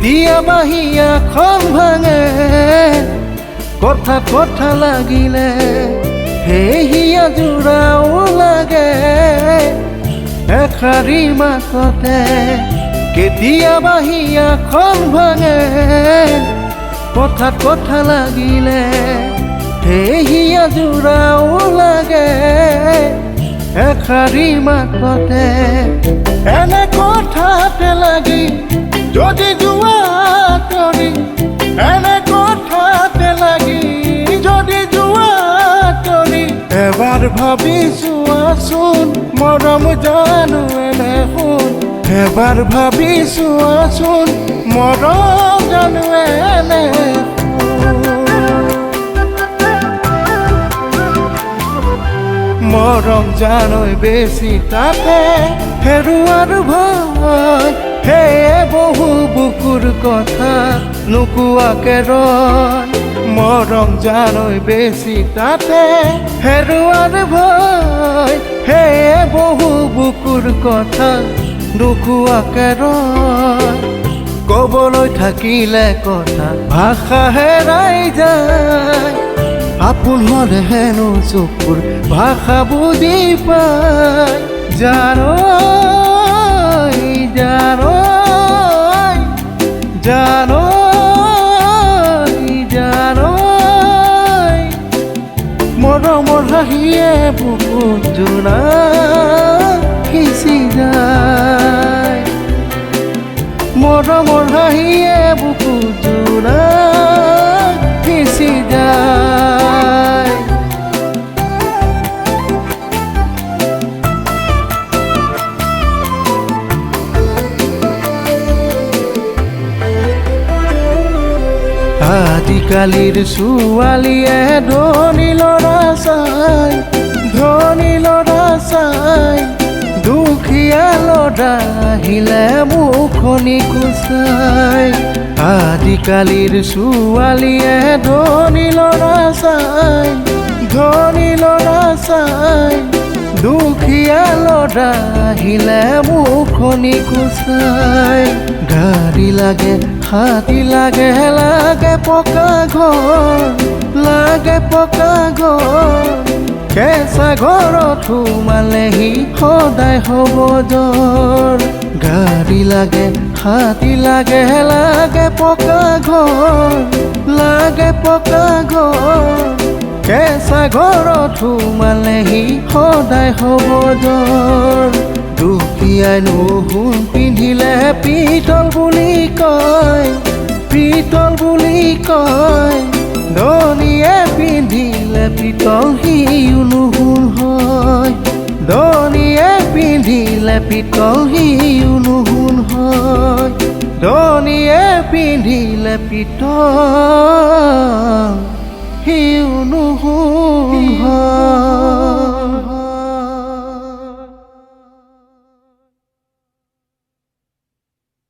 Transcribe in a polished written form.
কেতিয়াবা হিয়াখন ভাঙে কথা কথা লাগিলে সেই হিয়া জোৰাও লাগে এষাৰি মাততে কেতিয়াবা হিয়াখন ভাঙে কথা কথা লাগিলে সেই হিয়া জোৰাও লাগে এষাৰি মাততে এনে কথাতে লাগি যদি যোৱা তৰি এনে কথাতে লাগি যদি যোৱা তৰি এবাৰ ভাবি চোৱাচোন মৰম জানো এনে শুন এবাৰ ভাবি চোৱাচোন মৰম জানো এনে মৰম জানৈ বেছি তাতে হেৰুৱাৰ ভয় সেয়ে বহু বুকুৰ কথা নোকোৱাকে ৰয় মৰম জানৈ বেছি তাতে হেৰুৱাৰ ভয় সেয়ে বহু বুকুৰ কথা নোকোৱাকে ৰয় ক'বলৈ থাকিলে কথা ভাষা হেৰাই যায় আপোন হলে হেনো চকুৰ ভাষা বুজি পায় জানৈ জানৈ জানৈ জানৈ মৰমৰ হাঁহিয়ে বুকুত জোনা সিঁচি যায় মৰমৰ হাঁহিয়ে বুকুত জোনা সিঁচি যায় আজিকালিৰ ছোৱালীয়ে ধনী ল'ৰা চাই দুখীয়া ল'ৰা আহিলে মুখনি কুচাই আজিকালিৰ ছোৱালীয়ে ধনী ল'ৰা চাই দুখীয়া ল'ৰা আহিলে মুখনি কুচাই গাড়ী লাগে হাতী লাগে লাগে পকা ঘৰ কেঁচা ঘৰত সোমালেহি সদায় হ'ব জ্বৰ গাড়ী লাগে হাতী লাগে লাগে পকা ঘৰ কেঁচা ঘৰত সোমালেহি সদায় হ'ব জ্বৰ দুখীয়াই নুশুন পিন্ধিলে পিতল বুলি কয় ধনীয়ে পিন্ধিলে পিতল সিও নুশুন হয় ধনীয়ে পিন্ধিলে পিতল সিও নুশুন হয় ধনীয়ে পিন্ধিলে পিতল